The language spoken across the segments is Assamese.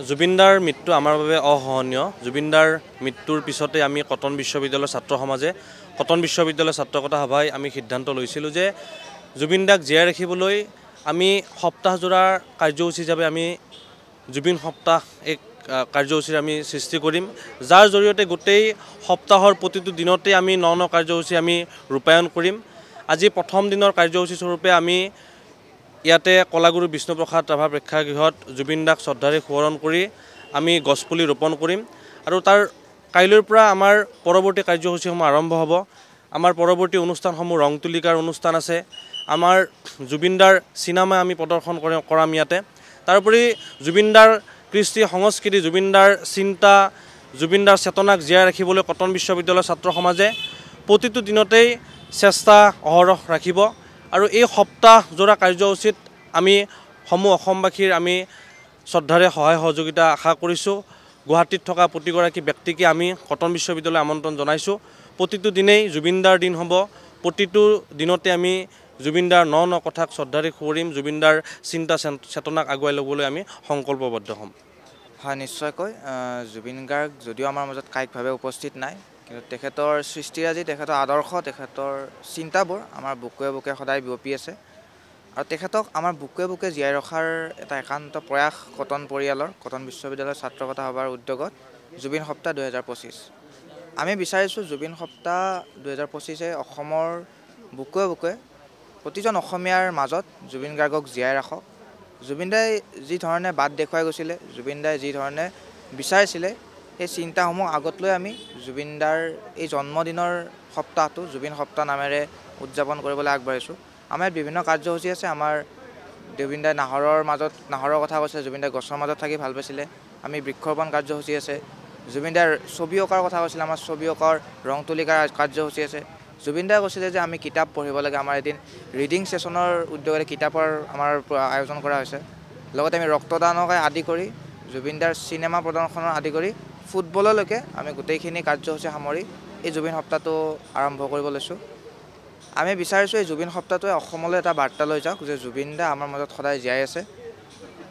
জুবিনদাৰ মৃত্যু আমাৰ বাবে অসহনীয়। জুবিনদাৰ মৃত্যুৰ পিছতে আমি কটন বিশ্ববিদ্যালয়ৰ ছাত্ৰ সমাজে কটন বিশ্ববিদ্যালয়ৰ ছাত্ৰকতা সভাই আমি সিদ্ধান্ত লৈছিলোঁ যে জুবিনদাক জীয়াই ৰাখিবলৈ আমি সপ্তাহজোৰা কাৰ্যসূচী হিচাপে আমি জুবিন সপ্তাহ এক কাৰ্যসূচীৰ আমি সৃষ্টি কৰিম, যাৰ জৰিয়তে গোটেই সপ্তাহৰ প্ৰতিটো দিনতে আমি ন কাৰ্যসূচী আমি ৰূপায়ণ কৰিম। আজি প্ৰথম দিনৰ কাৰ্যসূচী স্বৰূপে আমি ইয়াতে কলাগুৰু বিষ্ণুপ্ৰসাদ ৰাভা প্ৰেক্ষাগৃহত জুবিনদাক শ্ৰদ্ধাৰে সোঁৱৰণ কৰি আমি গছপুলি ৰোপণ কৰিম আৰু তাৰ কাইলৈৰ পৰা আমাৰ পৰৱৰ্তী কাৰ্যসূচীসমূহ আৰম্ভ হ'ব। আমাৰ পৰৱৰ্তী অনুষ্ঠানসমূহ ৰং তুলিকাৰ অনুষ্ঠান আছে, আমাৰ জুবিনদাৰ চিনেমা আমি প্ৰদৰ্শন কৰাম ইয়াতে। তাৰোপৰি জুবিনদাৰ কৃষ্টি সংস্কৃতি, জুবিনদাৰ চিন্তা, জুবিনদাৰ চেতনাক জীয়াই ৰাখিবলৈ কটন বিশ্ববিদ্যালয়ৰ ছাত্ৰ সমাজে প্ৰতিটো দিনতেই চেষ্টা অহৰহ ৰাখিব আৰু এই সপ্তাহজোৰা কাৰ্যসূচীত আমি সমূহ অসমবাসীৰ আমি শ্ৰদ্ধাৰে সহায় সহযোগিতা আশা কৰিছোঁ। গুৱাহাটীত থকা প্ৰতিগৰাকী ব্যক্তিকে আমি কটন বিশ্ববিদ্যালয় আমন্ত্ৰণ জনাইছোঁ। প্ৰতিটো দিনেই জুবিনদাৰ দিন হ'ব, প্ৰতিটো দিনতে আমি জুবিনদাৰ ন কথাক শ্ৰদ্ধাৰে সোঁৱৰিম, জুবিনদাৰ চিন্তা চেতনাক আগুৱাই ল'বলৈ আমি সংকল্পবদ্ধ হ'ম। হয়, নিশ্চয়কৈ জুবিন গাৰ্গ যদিও আমাৰ মাজত কায়িকভাৱে উপস্থিত নাই, কিন্তু তেখেতৰ সৃষ্টিৰাজি, তেখেতৰ আদৰ্শ, তেখেতৰ চিন্তাবোৰ আমাৰ বুকুৱে বুকে সদায় বিয়পি আছে আৰু তেখেতক আমাৰ বুকুৱে বুকে জীয়াই ৰখাৰ এটা একান্ত প্ৰয়াস কটন পৰিয়ালৰ, কটন বিশ্ববিদ্যালয়ৰ ছাত্ৰকতা সভাৰ উদ্যোগত জুবিন সপ্তাহ 2025। আমি বিচাৰিছোঁ জুবিন সপ্তাহ 2025 অসমৰ বুকুৱে বুকে প্ৰতিজন অসমীয়াৰ মাজত জুবিন গাৰ্গক জীয়াই ৰাখক। জুবিনদাই যি ধৰণে বাট দেখুৱাই গৈছিলে, জুবিনদাই যি ধৰণে বিচাৰিছিলে, সেই চিন্তাসমূহ আগত লৈ আমি জুবিনদাৰ এই জন্মদিনৰ সপ্তাহটো জুবিন সপ্তাহ নামেৰে উদযাপন কৰিবলৈ আগবাঢ়িছোঁ। আমাৰ বিভিন্ন কাৰ্যসূচী আছে। আমাৰ জুবিনদাই নাহৰৰ কথা কৈছে, জুবিনদাই গছৰ মাজত থাকি ভাল পাইছিলে, আমি বৃক্ষৰোপণ কাৰ্যসূচী আছে। জুবিনদাৰ ছবি অঁকাৰ কথা কৈছিলে, আমাৰ ছবি অঁকাৰ ৰং তুলিকাৰ কাৰ্যসূচী আছে। জুবিনদাই কৈছিলে যে আমি কিতাপ পঢ়িব লাগে, আমাৰ এদিন ৰিডিং ছেশ্যনৰ উদ্যোগেৰে কিতাপৰ আমাৰ আয়োজন কৰা হৈছে। লগতে আমি ৰক্তদানকে আদি কৰি জুবিনদাৰ চিনেমা প্ৰদৰ্শনৰ আদি কৰি ফুটবললৈকে আমি গোটেইখিনি কাৰ্যসূচী সামৰি এই জুবিন সপ্তাহটো আৰম্ভ কৰিব লৈছোঁ। আমি বিচাৰিছোঁ এই জুবিন সপ্তাহটোৱে অসমলৈ এটা বাৰ্তা লৈ যাওক যে জুবিনদা আমাৰ মাজত সদায় জীয়াই আছে।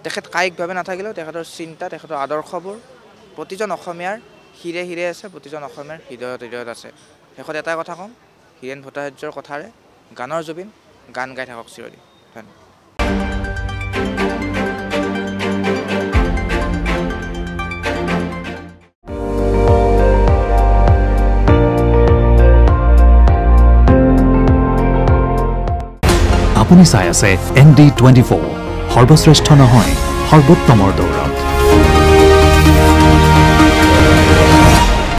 তেখেত কায়িকভাৱে নাথাকিলেও তেখেতৰ চিন্তা, তেখেতৰ আদৰ্শবোৰ প্ৰতিজন অসমীয়াৰ শিৰে শিৰে আছে, প্ৰতিজন অসমীয়াৰ হৃদয়ত হৃদয়ত আছে। শেষত এটা কথা কওঁ, হীৰেণ ভট্টাচাৰ্যৰ কথাৰে গানৰ জুবিন গান গাই থাকক চিৰদিন। ধন্যবাদ। আপুনি চাই আছে ND24, সৰ্বশ্ৰেষ্ঠ নহয় সৰ্বোত্তমৰ দৌৰ।